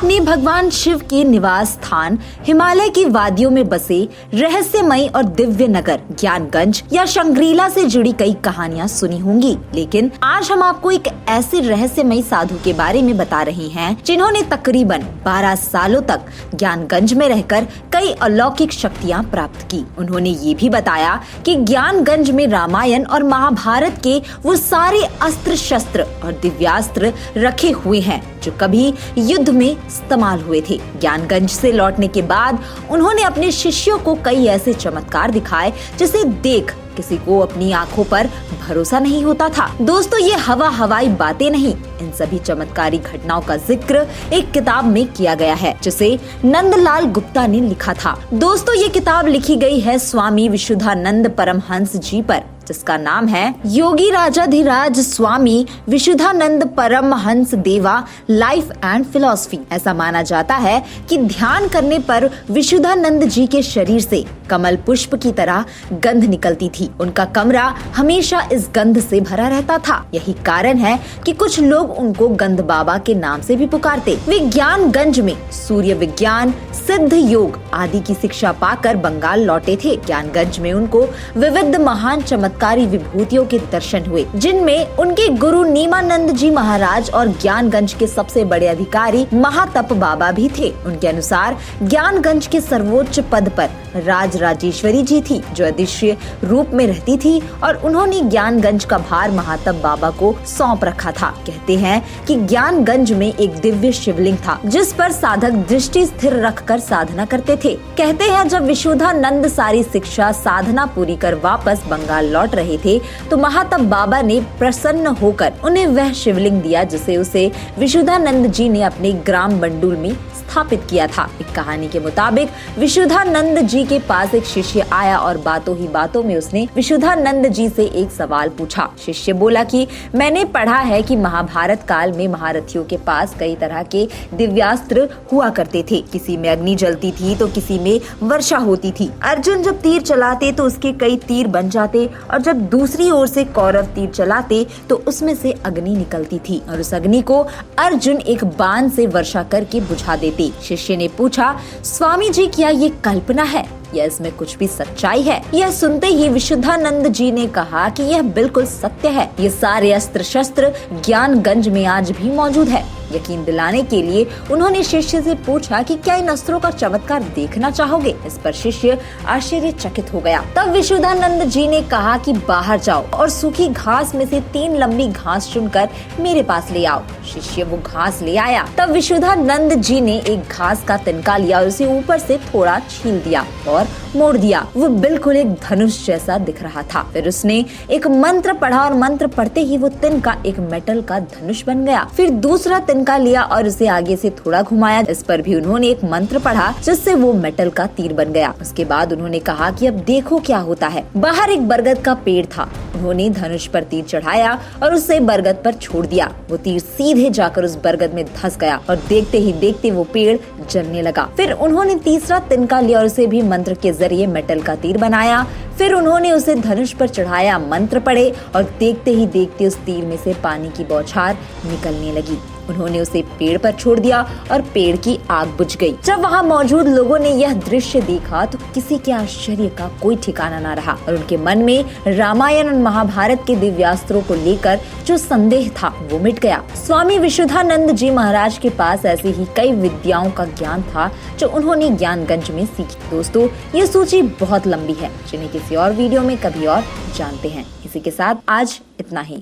आपने भगवान शिव के निवास स्थान हिमालय की वादियों में बसे रहस्यमयी और दिव्य नगर ज्ञानगंज या शंग्रीला से जुड़ी कई कहानियां सुनी होंगी, लेकिन आज हम आपको एक ऐसे रहस्यमयी साधु के बारे में बता रहे हैं जिन्होंने तकरीबन 12 सालों तक ज्ञानगंज में रहकर कई अलौकिक शक्तियां प्राप्त की। उन्होंने ये भी बताया कि ज्ञानगंज में रामायण और महाभारत के वो सारे अस्त्र शस्त्र और दिव्यास्त्र रखे हुए हैं जो कभी युद्ध में इस्तेमाल हुए थे। ज्ञानगंज से लौटने के बाद उन्होंने अपने शिष्यों को कई ऐसे चमत्कार दिखाए जिसे देख किसी को अपनी आंखों पर भरोसा नहीं होता था। दोस्तों, ये हवाई बातें नहीं, इन सभी चमत्कारी घटनाओं का जिक्र एक किताब में किया गया है जिसे नंदलाल गुप्ता ने लिखा था। दोस्तों, ये किताब लिखी गई है स्वामी विशुद्धानंद परमहंस जी पर, जिसका नाम है योगी राजाधिराज स्वामी विशुद्धानंद परमहंस देवा लाइफ एंड फिलॉसफी। ऐसा माना जाता है कि ध्यान करने पर विशुद्धानंद जी के शरीर से कमल पुष्प की तरह गंध निकलती थी। उनका कमरा हमेशा इस गंध से भरा रहता था। यही कारण है कि कुछ लोग उनको गंध बाबा के नाम से भी पुकारते। वे ज्ञानगंज में सूर्य विज्ञान, सिद्ध योग आदि की शिक्षा पाकर बंगाल लौटे थे। ज्ञानगंज में उनको विविध महान चमत्कारी विभूतियों के दर्शन हुए, जिनमें उनके गुरु नीमानंद जी महाराज और ज्ञानगंज के सबसे बड़े अधिकारी महातप बाबा भी थे। उनके अनुसार ज्ञानगंज के सर्वोच्च पद पर राजेश्वरी जी थी, जो अदृश्य रूप में रहती थी और उन्होंने ज्ञानगंज का भार महातप बाबा को सौंप रखा था। कहते हैं कि ज्ञानगंज में एक दिव्य शिवलिंग था जिस पर साधक दृष्टि स्थिर रखकर साधना करते थे। कहते हैं जब विशुद्धानंद सारी शिक्षा साधना पूरी कर वापस बंगाल लौट रहे थे तो महातप बाबा ने प्रसन्न होकर उन्हें वह शिवलिंग दिया जिसे उसे विशुद्धानंद जी ने अपने ग्राम बंडुल में स्थापित किया था। एक कहानी के मुताबिक विशुद्धानंद जी के पास एक शिष्य आया और बातों ही बातों में उसने विशुद्धानंद जी से एक सवाल पूछा। शिष्य बोला कि मैंने पढ़ा है कि महाभारत काल में महारथियों के पास कई तरह के दिव्यास्त्र हुआ करते थे। किसी में अग्नि जलती थी तो किसी में वर्षा होती थी। अर्जुन जब तीर चलाते तो उसके कई तीर बन जाते और जब दूसरी ओर से कौरव तीर चलाते तो उसमें से अग्नि निकलती थी और उस अग्नि को अर्जुन एक बाण से वर्षा करके बुझा देते। शिष्य ने पूछा, स्वामी जी क्या ये कल्पना है या इसमें कुछ भी सच्चाई है? यह सुनते ही विशुद्धानंद जी ने कहा कि यह बिल्कुल सत्य है। ये सारे अस्त्र शस्त्र ज्ञानगंज में आज भी मौजूद है। यकीन दिलाने के लिए उन्होंने शिष्य से पूछा कि क्या इन अस्त्रों का चमत्कार देखना चाहोगे? इस पर शिष्य आश्चर्यचकित हो गया। तब विशुद्धानंद जी ने कहा कि बाहर जाओ और सूखी घास में से 3 लंबी घास चुनकर मेरे पास ले आओ। शिष्य वो घास ले आया। तब विशुद्धानंद जी ने एक घास का तिनका लिया और उसे ऊपर से थोड़ा छील दिया और मोड़ दिया। वो बिल्कुल एक धनुष जैसा दिख रहा था। फिर उसने एक मंत्र पढ़ा और मंत्र पढ़ते ही वो तिनका एक मेटल का धनुष बन गया। फिर दूसरा तिनका लिया और उसे आगे से थोड़ा घुमाया। इस पर भी उन्होंने एक मंत्र पढ़ा जिससे वो मेटल का तीर बन गया। उसके बाद उन्होंने कहा कि अब देखो क्या होता है। बाहर एक बरगद का पेड़ था। उन्होंने धनुष पर तीर चढ़ाया और उसे बरगद पर छोड़ दिया। वो तीर सीधे जाकर उस बरगद में धंस गया और देखते ही देखते वो पेड़ जलने लगा। फिर उन्होंने तीसरा तिनका लिया और उसे भी मंत्र के जरिए मेटल का तीर बनाया। फिर उन्होंने उसे धनुष पर चढ़ाया, मंत्र पढ़े और देखते ही देखते उस तीर में से पानी की बौछार निकलने लगी। उन्होंने उसे पेड़ पर छोड़ दिया और पेड़ की आग बुझ गई। जब वहाँ मौजूद लोगों ने यह दृश्य देखा तो किसी के आश्चर्य का कोई ठिकाना न रहा और उनके मन में रामायण और महाभारत के दिव्यास्त्रों को लेकर जो संदेह था वो मिट गया। स्वामी विशुद्धानंद जी महाराज के पास ऐसी ही कई विद्याओं का ज्ञान था जो उन्होंने ज्ञानगंज में सीखी। दोस्तों, ये सूची बहुत लंबी है जिन्हें किसी और वीडियो में कभी और जानते हैं। इसी के साथ आज इतना ही।